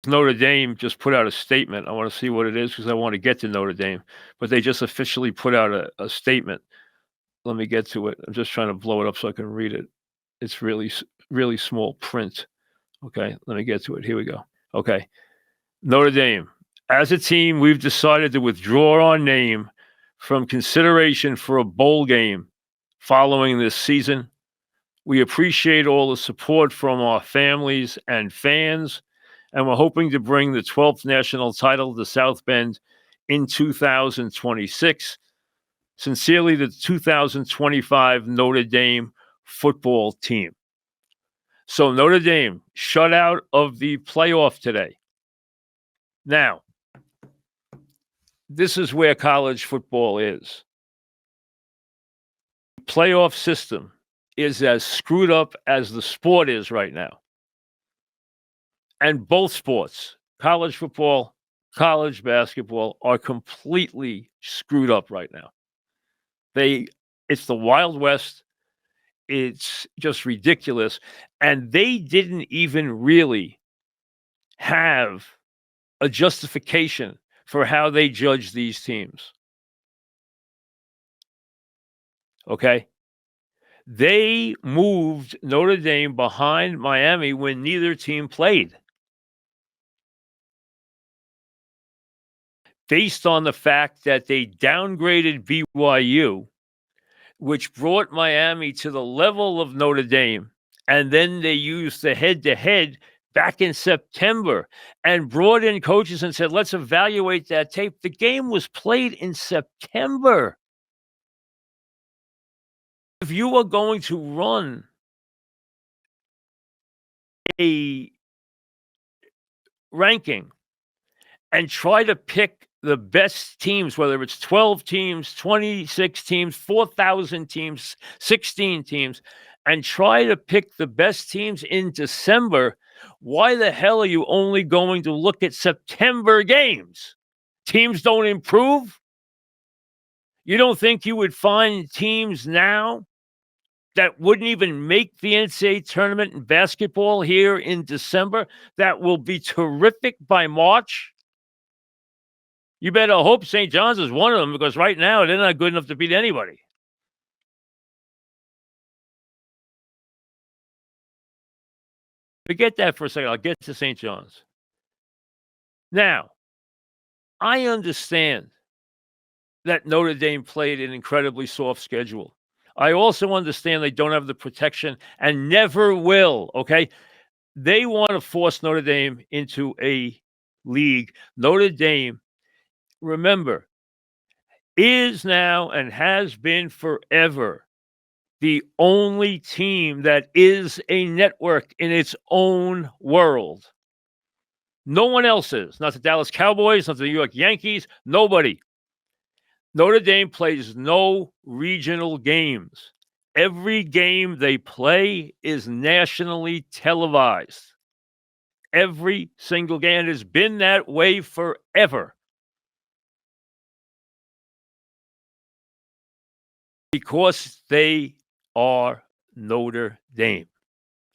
Notre Dame just put out a statement. I want to see what it is because I want to get to Notre Dame, but they just officially put out a statement. Let me get to it. I'm just trying to blow it up so I can read it. It's really, really small print. Okay, let me get to it. Here we go. Okay. Notre Dame. As a team, we've decided to withdraw our name from consideration for a bowl game following this season. We appreciate all the support from our families and fans, and we're hoping to bring the 12th national title to South Bend in 2026. Sincerely, the 2025 Notre Dame football team. So Notre Dame shut out of the playoff today. Now, this is where college football is. The playoff system is as screwed up as the sport is right now. And both sports, college football, college basketball, are completely screwed up right now. It's the Wild West. It's just ridiculous. And they didn't even really have a justification for how they judge these teams. Okay? They moved Notre Dame behind Miami when neither team played, based on the fact that they downgraded BYU, which brought Miami to the level of Notre Dame, and then they used the head-to-head back in September and brought in coaches and said, let's evaluate that tape. The game was played in September. If you are going to run a ranking and try to pick the best teams, whether it's 12 teams, 26 teams, 4,000 teams, 16 teams, and try to pick the best teams in December, why the hell are you only going to look at September games? Teams don't improve? You don't think you would find teams now that wouldn't even make the NCAA tournament in basketball here in December that will be terrific by March? You better hope St. John's is one of them, because right now they're not good enough to beat anybody. Forget that for a second. I'll get to St. John's. Now, I understand that Notre Dame played an incredibly soft schedule. I also understand they don't have the protection and never will, okay? They want to force Notre Dame into a league. Notre Dame, remember, is now and has been forever the only team that is a network in its own world. No one else is. Not the Dallas Cowboys, not the New York Yankees, nobody. Notre Dame plays no regional games. Every game they play is nationally televised. Every single game. It has been that way forever. Because they are Notre Dame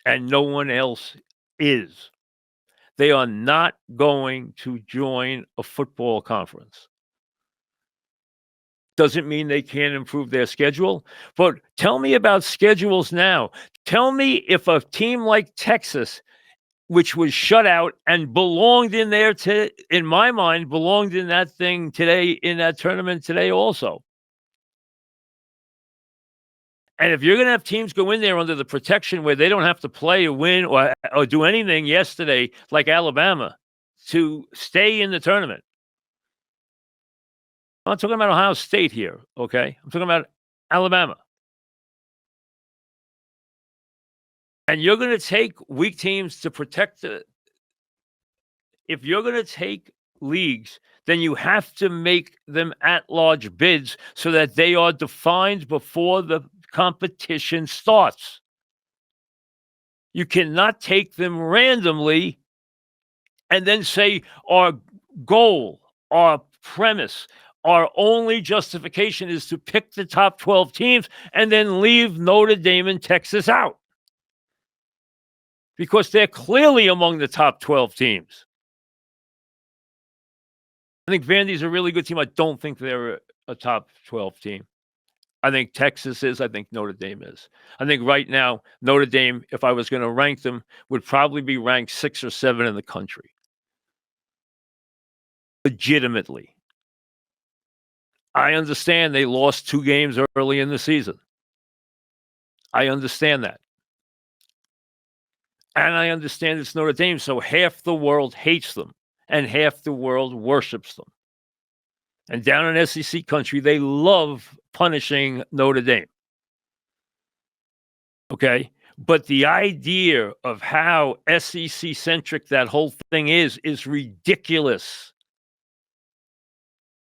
and no one else is. They are not going to join a football conference. Doesn't mean they can't improve their schedule, but tell me about schedules now. Tell me if a team like Texas, which was shut out and belonged in there, in my mind, belonged in that thing today, in that tournament today also. And if you're going to have teams go in there under the protection where they don't have to play or win or do anything yesterday, like Alabama, to stay in the tournament. I'm not talking about Ohio State here, okay? I'm talking about Alabama. And you're going to take weak teams to protect the... If you're going to take leagues, then you have to make them at-large bids so that they are defined before the competition starts. You cannot take them randomly and then say our goal, our premise, our only justification is to pick the top 12 teams and then leave Notre Dame and Texas out, because they're clearly among the top 12 teams. I think Vandy's a really good team. I don't think they're a top 12 team. I think Texas is. I think Notre Dame is. I think right now, Notre Dame, if I was going to rank them, would probably be ranked 6 or 7 in the country. Legitimately. I understand they lost 2 games early in the season. I understand that. And I understand it's Notre Dame, so half the world hates them and half the world worships them. And down in SEC country, they love punishing Notre Dame. Okay? But the idea of how SEC-centric that whole thing is ridiculous.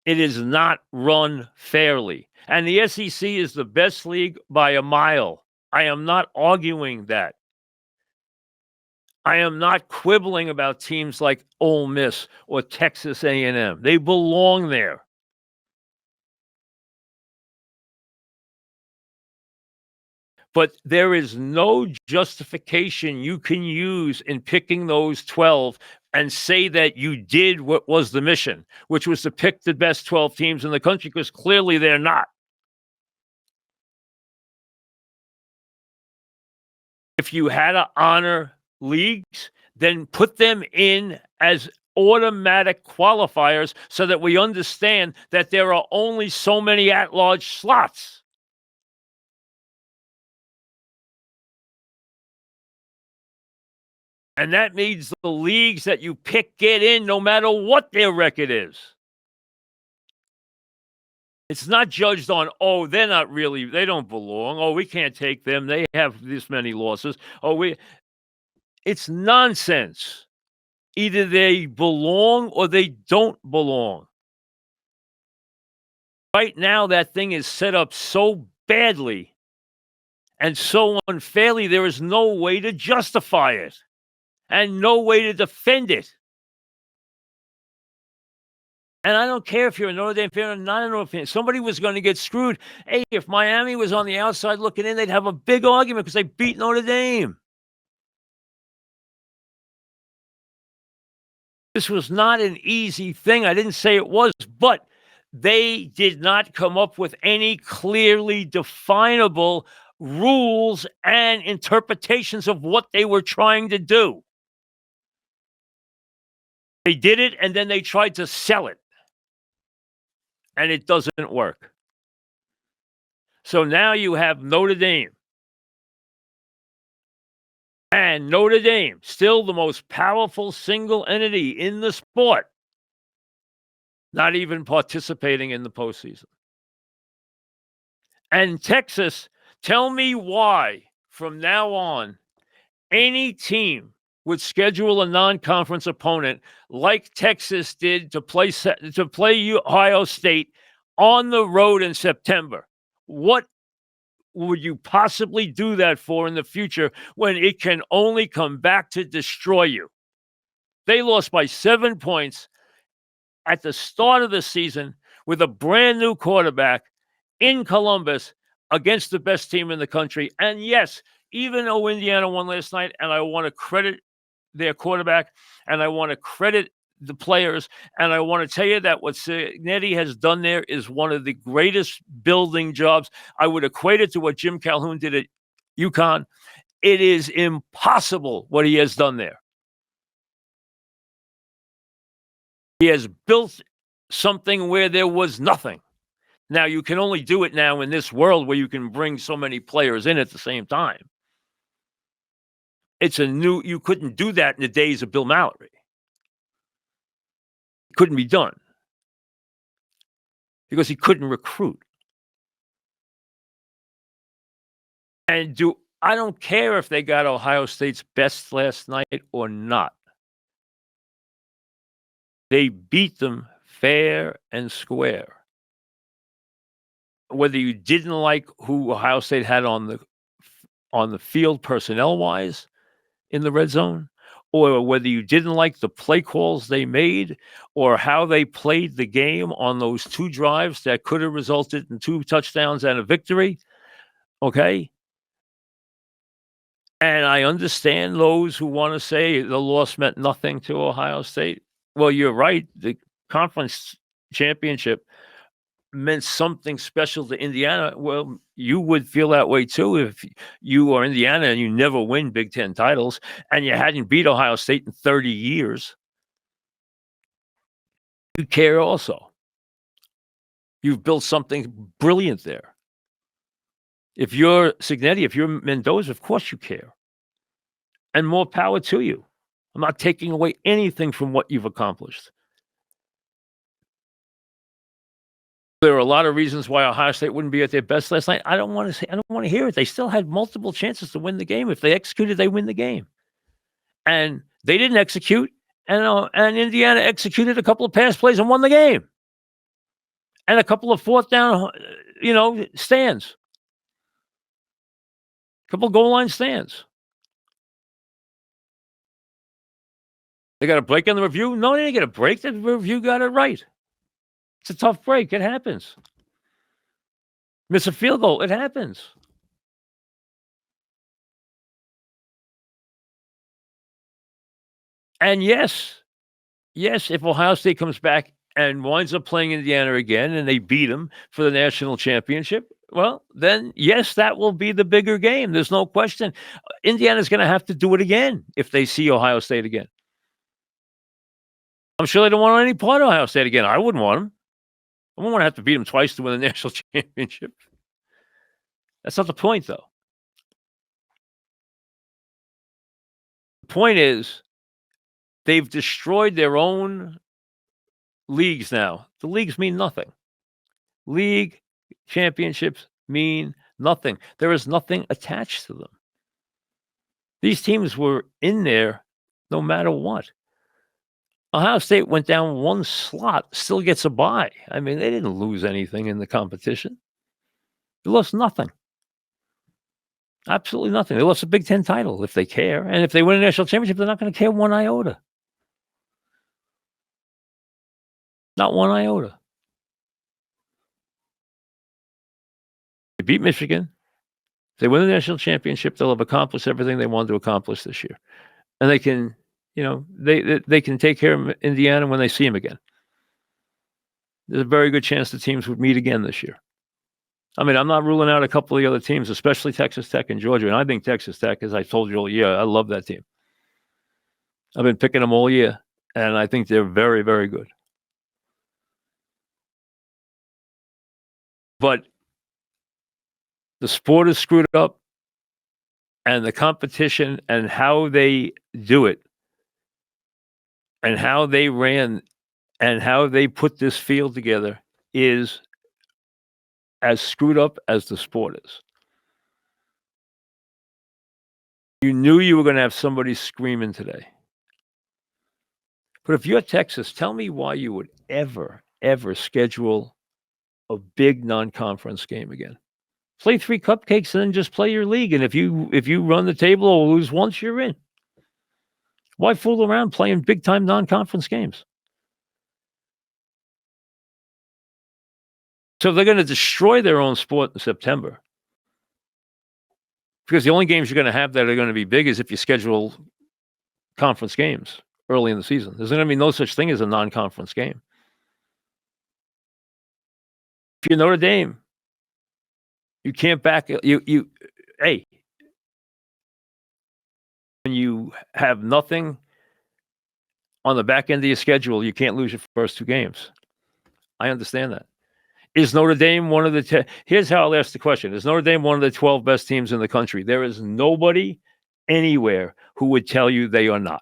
It is not run fairly. And the SEC is the best league by a mile. I am not arguing that. I am not quibbling about teams like Ole Miss or Texas A&M. They belong there. But there is no justification you can use in picking those 12 and say that you did what was the mission, which was to pick the best 12 teams in the country, because clearly they're not. If you had to honor leagues, then put them in as automatic qualifiers so that we understand that there are only so many at-large slots. And that means the leagues that you pick get in no matter what their record is. It's not judged on, oh, they don't belong. Oh, we can't take them. They have this many losses. It's nonsense. Either they belong or they don't belong. Right now, that thing is set up so badly and so unfairly, there is no way to justify it and no way to defend it. And I don't care if you're a Notre Dame fan or not a Notre Dame fan. Somebody was going to get screwed. Hey, if Miami was on the outside looking in, they'd have a big argument because they beat Notre Dame. This was not an easy thing. I didn't say it was, but they did not come up with any clearly definable rules and interpretations of what they were trying to do. They did it, and then they tried to sell it. And it doesn't work. So now you have Notre Dame. And Notre Dame, still the most powerful single entity in the sport, not even participating in the postseason. And Texas, tell me why, from now on, any team would schedule a non-conference opponent like Texas did to play Ohio State on the road in September. What would you possibly do that for in the future when it can only come back to destroy you? They lost by 7 points at the start of the season with a brand new quarterback in Columbus against the best team in the country. And yes, even though Indiana won last night, and I want to credit their quarterback, and I want to credit the players, and I want to tell you that what Signetti has done there is one of the greatest building jobs. I would equate it to what Jim Calhoun did at UConn. It is impossible what he has done there. He has built something where there was nothing. Now, you can only do it now in this world where you can bring so many players in at the same time. You couldn't do that in the days of Bill Mallory. It couldn't be done because he couldn't recruit. And I don't care if they got Ohio State's best last night or not. They beat them fair and square. Whether you didn't like who Ohio State had on the field personnel-wise in the red zone, or whether you didn't like the play calls they made or how they played the game on those 2 drives that could have resulted in 2 touchdowns and a victory, okay? And I understand those who want to say the loss meant nothing to Ohio State. Well, you're right. conference championship meant something special to Indiana, well, you would feel that way too if you are Indiana and you never win Big Ten titles and you hadn't beat Ohio State in 30 years. You care also. You've built something brilliant there. If you're Signetti, if you're Mendoza, of course you care. And more power to you. I'm not taking away anything from what you've accomplished. There are a lot of reasons why Ohio State wouldn't be at their best last night. I don't want to hear it. They still had multiple chances to win the game. If they executed, they win the game. And they didn't execute, and Indiana executed a couple of pass plays and won the game. And a couple of fourth down, stands. A couple of goal line stands. They got a break on the review? No, they didn't get a break. The review got it right. It's a tough break. It happens. Miss a field goal. It happens. And yes, if Ohio State comes back and winds up playing Indiana again and they beat them for the national championship, well, then, yes, that will be the bigger game. There's no question. Indiana's going to have to do it again if they see Ohio State again. I'm sure they don't want any part of Ohio State again. I wouldn't want them. I wouldn't want to have to beat them twice to win the national championship. That's not the point, though. The point is they've destroyed their own leagues now. The leagues mean nothing. League championships mean nothing. There is nothing attached to them. These teams were in there no matter what. Ohio State went down one slot, still gets a bye. I mean, they didn't lose anything in the competition. They lost nothing. Absolutely nothing. They lost a Big Ten title if they care. And if they win a national championship, they're not going to care one iota. Not one iota. They beat Michigan. If they win the national championship, they'll have accomplished everything they wanted to accomplish this year. And they can, they can take care of Indiana when they see them again. There's a very good chance the teams would meet again this year. I mean, I'm not ruling out a couple of the other teams, especially Texas Tech and Georgia. And I think Texas Tech, as I told you all year, I love that team. I've been picking them all year, and I think they're very, very good. But the sport is screwed up, and the competition and how they do it and how they ran and how they put this field together is as screwed up as the sport is. You knew you were going to have somebody screaming today. But if you're Texas, tell me why you would ever schedule a big non-conference game again. Play 3 cupcakes and then just play your league. And if you run the table or lose once, you're in. Why fool around playing big-time non-conference games? So they're going to destroy their own sport in September. Because the only games you're going to have that are going to be big is if you schedule conference games early in the season. There's going to be no such thing as a non-conference game. If you're Notre Dame, you can't back hey, when you have nothing on the back end of your schedule, you can't lose your first 2 games. I understand that. Is Notre Dame one of the here's how I'll ask the question. Is Notre Dame one of the 12 best teams in the country? There is nobody anywhere who would tell you they are not.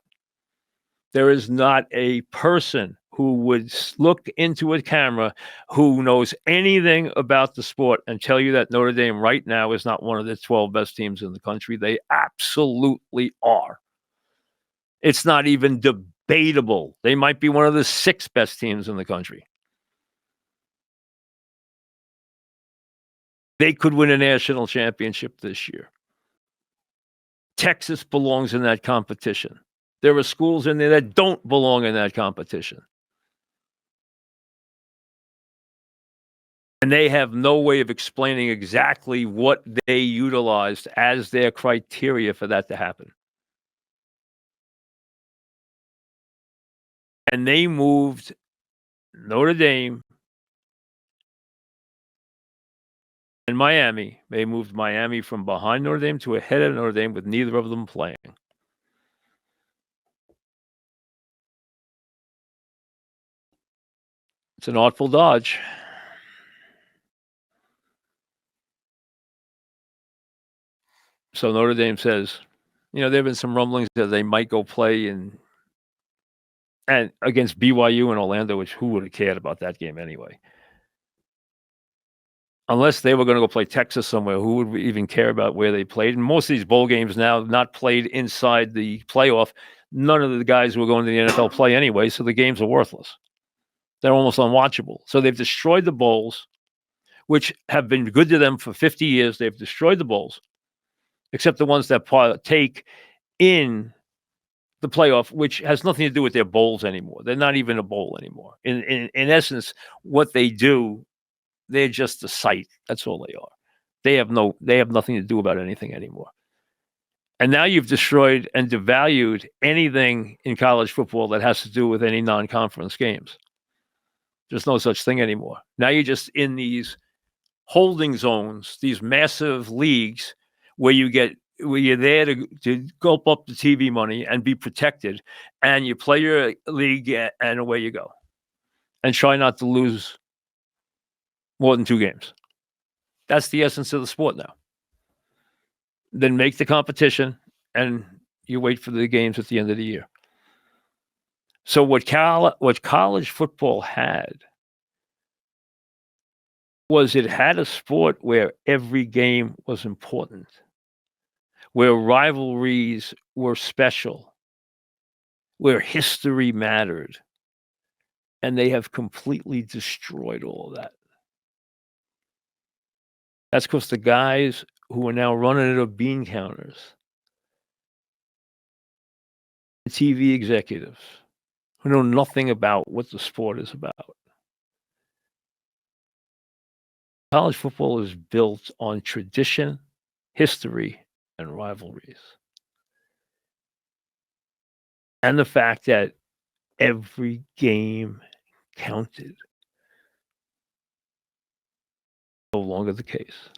There is not a person who would look into a camera who knows anything about the sport and tell you that Notre Dame right now is not one of the 12 best teams in the country. They absolutely are. It's not even debatable. They might be one of the 6 best teams in the country. They could win a national championship this year. Texas belongs in that competition. There are schools in there that don't belong in that competition. And they have no way of explaining exactly what they utilized as their criteria for that to happen. And they moved Notre Dame and Miami, they moved Miami from behind Notre Dame to ahead of Notre Dame with neither of them playing. It's an artful dodge. So Notre Dame says, there have been some rumblings that they might go play and against BYU in Orlando, which who would have cared about that game anyway? Unless they were going to go play Texas somewhere, who would even care about where they played? And most of these bowl games now not played inside the playoff. None of the guys who are going to the NFL play anyway, so the games are worthless. They're almost unwatchable. So they've destroyed the bowls, which have been good to them for 50 years. They've destroyed the bowls, except the ones that partake in the playoff, which has nothing to do with their bowls anymore. They're not even a bowl anymore. In essence, what they do, they're just a site. That's all they are. They have nothing to do about anything anymore. And now you've destroyed and devalued anything in college football that has to do with any non-conference games. There's no such thing anymore. Now you're just in these holding zones, these massive leagues where you're there to gulp up the TV money and be protected, and you play your league and away you go. And try not to lose more than 2 games. That's the essence of the sport now. Then make the competition, and you wait for the games at the end of the year. So what college football had was it had a sport where every game was important, where rivalries were special, where history mattered, and they have completely destroyed all of that. That's because the guys who are now running it are bean counters, TV executives who know nothing about what the sport is about. College football is built on tradition, history, and rivalries. And the fact that every game counted. No longer the case.